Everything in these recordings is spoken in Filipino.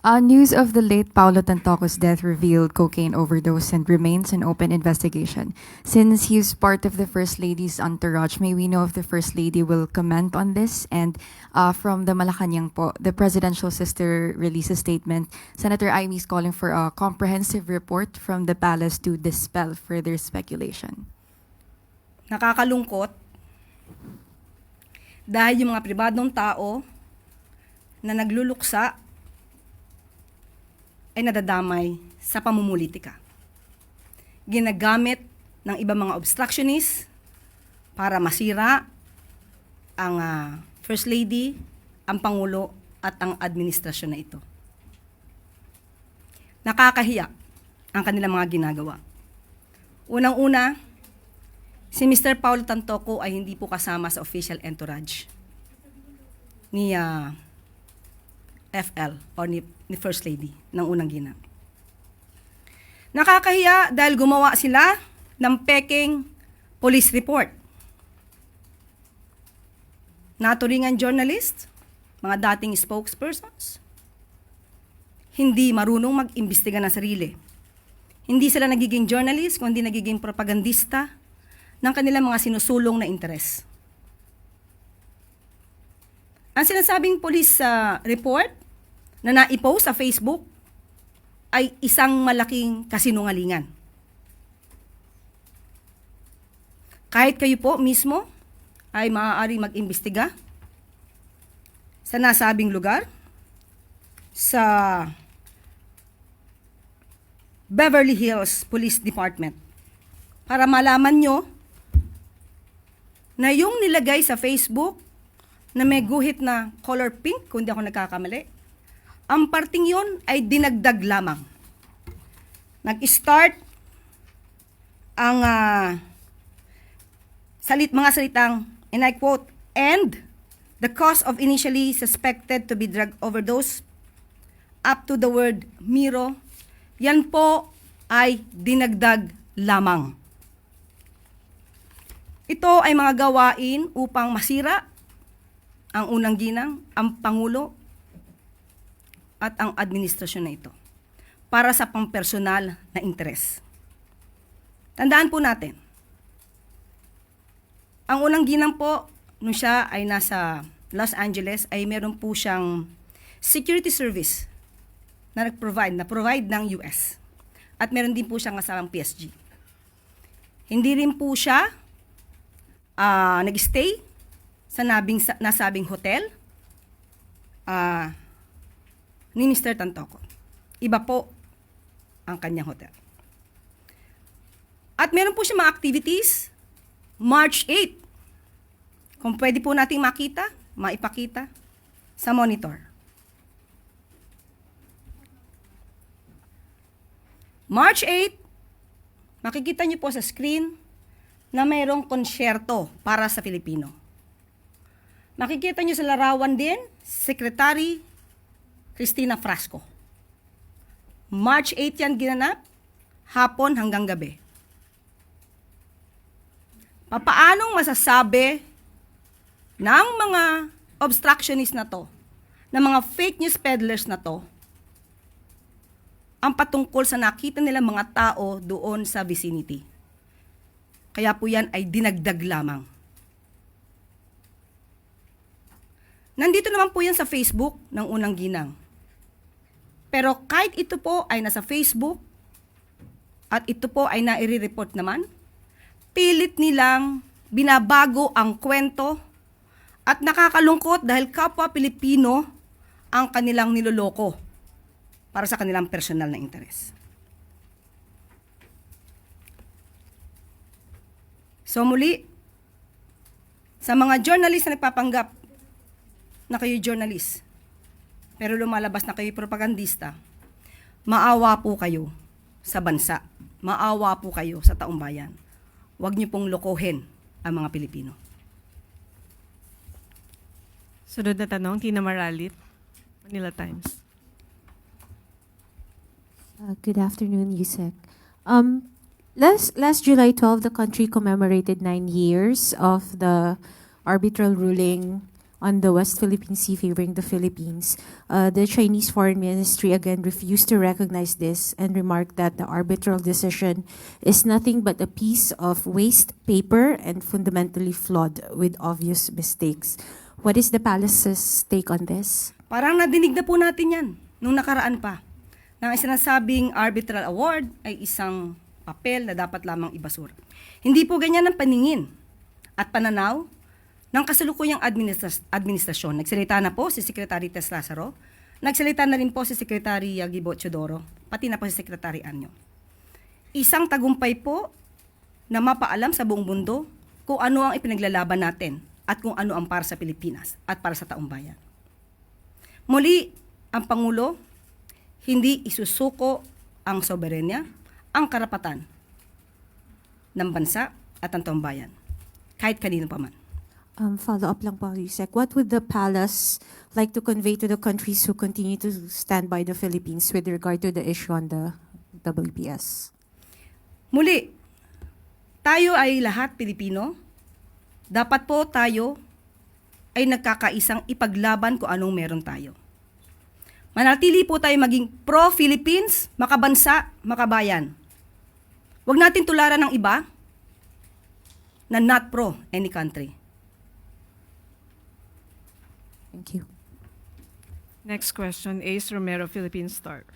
News of the late Paulo Tantoco's death revealed cocaine overdose and remains an open investigation. Since he's part of the First Lady's entourage, may we know if the First Lady will comment on this? And from the Malacanang po, the presidential sister released a statement. Senator Amy is calling for a comprehensive report from the palace to dispel further speculation. Nakakalungkot dahil yung mga pribadong tao na nagluluksa ay nadadamay sa pamumulitika. Ginagamit ng ibang mga obstructionists para masira ang First Lady, ang Pangulo at ang administrasyon na ito. Nakakahiya ang kanilang mga ginagawa. Unang-una, si Mr. Paulo Tantoco ay hindi po kasama sa official entourage ni FL o ni First Lady ng unang ginang. Nakakahiya dahil gumawa sila ng peking police report. Naturingan journalist, mga dating spokespersons, hindi marunong mag-imbestiga ng sarili. Hindi sila nagiging journalist, kundi nagiging propagandista ng kanilang mga sinusulong na interes. Ang sinasabing police report na naipost sa Facebook ay isang malaking kasinungalingan. Kahit kayo po mismo ay maaaring mag-imbestiga sa nasabing lugar, sa Beverly Hills Police Department, para malaman nyo na yung nilagay sa Facebook na may guhit na color pink, kung di ako nagkakamali, ang parting yon ay dinagdag lamang. Nag-start ang mga salitang, and I quote, "and the cause of initially suspected to be drug overdose," up to the word "Miro," yan po ay dinagdag lamang. Ito ay mga gawain upang masira ang unang ginang, ang Pangulo, at ang administrasyon na ito para sa pampersonal na interes. Tandaan po natin, ang unang ginang po, nung siya ay nasa Los Angeles, ay meron po siyang security service na provide ng US. At meron din po siyang kasamang PSG. Hindi rin po siya nag-stay sa nasabing hotel ni Mr. Tantoco. Iba po ang kanyang hotel. At meron po siya mga activities, March 8. Kung pwede po nating maipakita sa monitor. March 8, makikita niyo po sa screen na mayroong konsyerto para sa Filipino. Makikita niyo sa larawan din, Secretary Cristina Frasco. March 8 yan ginanap, hapon hanggang gabi. Papaanong masasabi ng mga obstructionist na to, ng mga fake news peddlers na to, ang patungkol sa nakita nila mga tao doon sa vicinity? Kaya po yan ay dinagdag lamang. Nandito naman po yan sa Facebook ng unang ginang. Pero kahit ito po ay nasa Facebook at ito po ay nai-report naman, pilit nilang binabago ang kwento at nakakalungkot dahil kapwa Pilipino ang kanilang niloloko para sa kanilang personal na interes. So muli, sa mga journalist na nagpapanggap na kayo journalist, pero lumalabas na kayo propagandista, maawa po kayo sa bansa. Maawa po kayo sa taong bayan. Huwag niyo pong lokohin ang mga Pilipino. Sunod na tanong, Tina Maralit, Manila Times. Good afternoon, Yusek. Last July 12, the country commemorated 9 years of the arbitral ruling on the West Philippine Sea favoring the Philippines. The Chinese Foreign Ministry again refused to recognize this and remarked that the arbitral decision is nothing but a piece of waste paper and fundamentally flawed with obvious mistakes. What is the palace's take on this? Parang nadinig na po natin yan nung nakaraan pa. Na ang sinasabing arbitral award ay isang papel na dapat lamang ibasura. Hindi po ganyan ang paningin at pananaw ng kasalukuyang administrasyon. Nagsalita na po si Secretary Tess Lazaro, nagsalita na rin po si Secretary Gibo Chodoro, pati na po si Secretary Anyo. Isang tagumpay po na mapaalam sa buong mundo kung ano ang ipinaglalaban natin at kung ano ang para sa Pilipinas at para sa taong bayan. Muli, ang Pangulo hindi isusuko ang soberenya, ang karapatan ng bansa at ang taong bayan, kahit kanino pa man. Follow-up lang po, Yusek. What would the palace like to convey to the countries who continue to stand by the Philippines with regard to the issue on the WPS? Muli, tayo ay lahat Pilipino. Dapat po tayo ay nagkakaisang ipaglaban kung anong meron tayo. Manatili po tayo maging pro-Philippines, makabansa, makabayan. Huwag natin tularan ng iba na not pro any country. Thank you. Next question, Ace Romero, Philippine Star.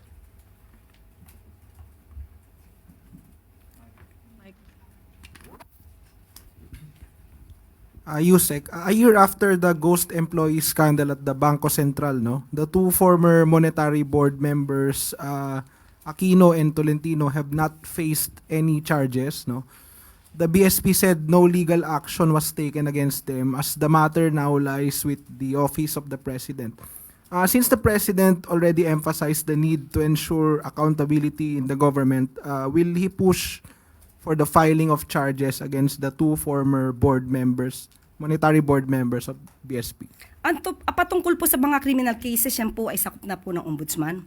Yusek, a year after the ghost employee scandal at the Bangko Sentral, no, the two former monetary board members, Aquino and Tolentino, have not faced any charges. No, the BSP said no legal action was taken against them as the matter now lies with the office of the president. Since the president already emphasized the need to ensure accountability in the government, will he push for the filing of charges against the two former board members, monetary board members of BSP? Patungkol po sa mga criminal cases, yan po ay sakop na po ng ombudsman.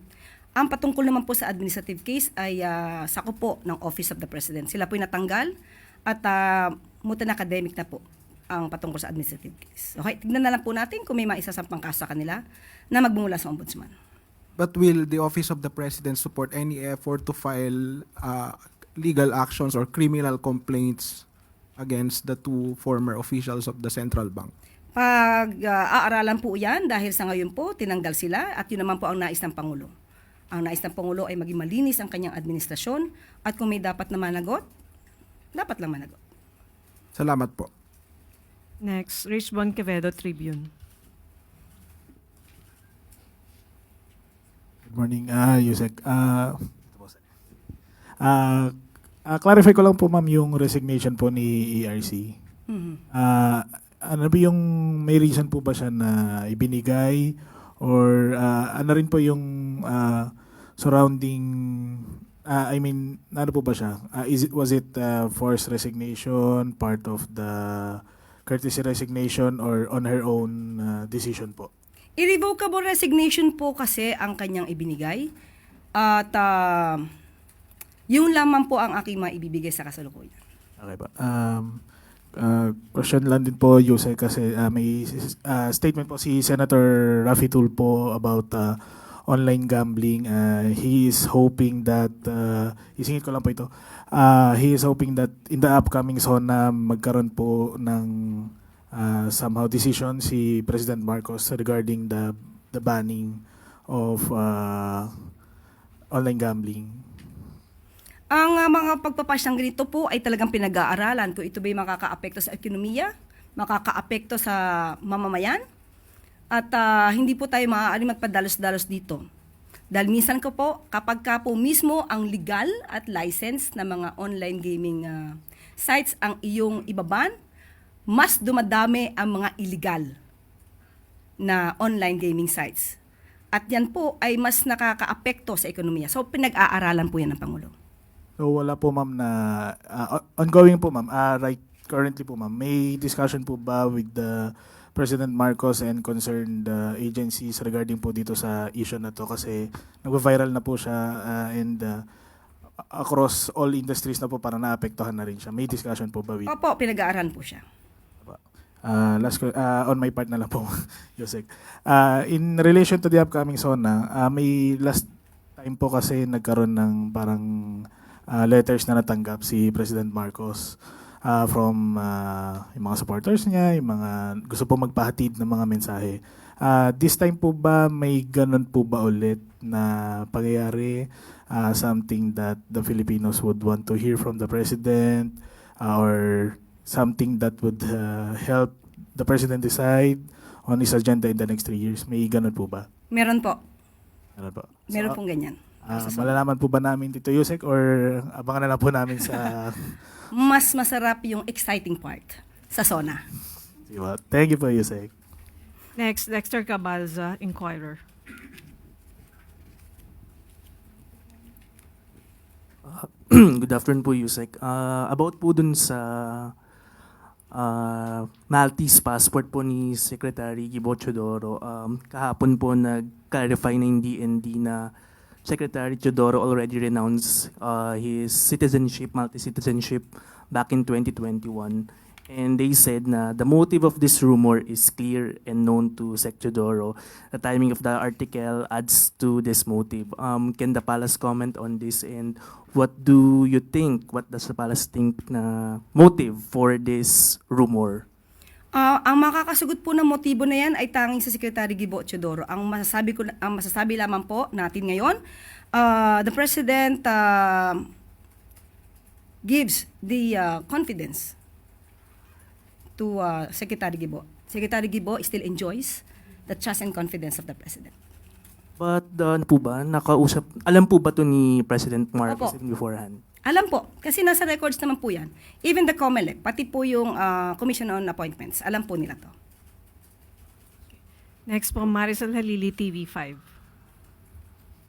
Ang patungkol naman po sa administrative case ay sakop po ng Office of the President. Sila po ay natanggal at mutan academic na po ang patungkol sa administrative case. Okay, tignan na lang po natin kung may maisasampang kaso sa kanila na magmumula sa ombudsman. But will the Office of the President support any effort to file legal actions or criminal complaints against the two former officials of the central bank? Aaralan po yan dahil sa ngayon po tinanggal sila at yun naman po ang nais ng Pangulo. Ang nais ng Pangulo ay maging malinis ang kanyang administrasyon at kung may dapat na managot, dapat lang managot. Salamat po. Next, Rich Bon Quevedo, Tribune. Good morning, Yusek. Clarify ko lang po, ma'am, yung resignation po ni ERC. Ano ba yung, may reason po ba siya na ibinigay? Or ano rin po yung surrounding, ano po ba siya? Was it forced resignation, part of the courtesy resignation, or on her own decision po? Irrevocable resignation po kasi ang kanyang ibinigay at yun lamang po ang aking maibibigay sa kasalukuyan. Okay ba? Question lang din po, Yusek, kasi may statement po si Senator Raffy Tulfo about online gambling. He is hoping that, isingit ko lang po ito, he is hoping that in the upcoming SONA magkaroon po ng somehow decision si President Marcos regarding the banning of online gambling. Ang mga pagpapasyang ganito po ay talagang pinag-aaralan kung ito ba'y makakaapekto sa ekonomiya, makakaapekto sa mamamayan, at hindi po tayo maaari magpadalos-dalos dito. Dahil minsan ko po, kapag ka po mismo ang legal at license na mga online gaming sites ang iyong ibaban, mas dumadami ang mga illegal na online gaming sites. At yan po ay mas nakakaapekto sa ekonomiya. So pinag-aaralan po yan ng Pangulo. So wala po, ma'am, na ongoing po, ma'am, right currently po, ma'am, may discussion po ba with the President Marcos and concerned agencies regarding po dito sa issue na to, kasi nag-viral na po siya and across all industries na po para naapektuhan na rin siya. May discussion po ba with? Opo, pinag-aaralan po siya. On my part na lang po, Yusek. In relation to the upcoming SONA, may last time po kasi nagkaroon ng parang letters na natanggap si President Marcos from yung mga supporters niya, yung mga gusto po magpahatid ng mga mensahe. This time po ba may ganun po ba ulit na pangyayari? Something that the Filipinos would want to hear from the President, or something that would help the President decide on his agenda in the next 3 years? May ganun po ba? Meron po. Meron po. Meron pong ganyan. Malalaman po ba namin dito, Yusek, or abangan na lang po namin sa... Mas masarap yung exciting part sa SONA. Diba? Thank you po, Yusek. Next, Dexter Cabalza, Inquirer. Good afternoon po, Yusek. About po dun sa Maltese passport po ni Secretary Gibo Teodoro, kahapon po nag-clarify na yung DND na Secretary Teodoro already renounced his citizenship, Maltese citizenship, back in 2021. And they said na the motive of this rumor is clear and known to Sec Teodoro. The timing of the article adds to this motive. Can the palace comment on this, and what do you think? What does the palace think na motive for this rumor? Ang makakasugot po ng motibo na yan ay tanging sa Secretary Gibo Teodoro. Ang masasabi lamang po natin ngayon, the President gives the confidence to Secretary Gibo. Secretary Gibo still enjoys the trust and confidence of the President. But ano po ba, alam po ba to ni President Marcos Opo. beforehand? Alam po, kasi nasa records naman po yan. Even the COMELEC, pati po yung Commission on Appointments, alam po nila to. Next po, Marisol Halili, TV5.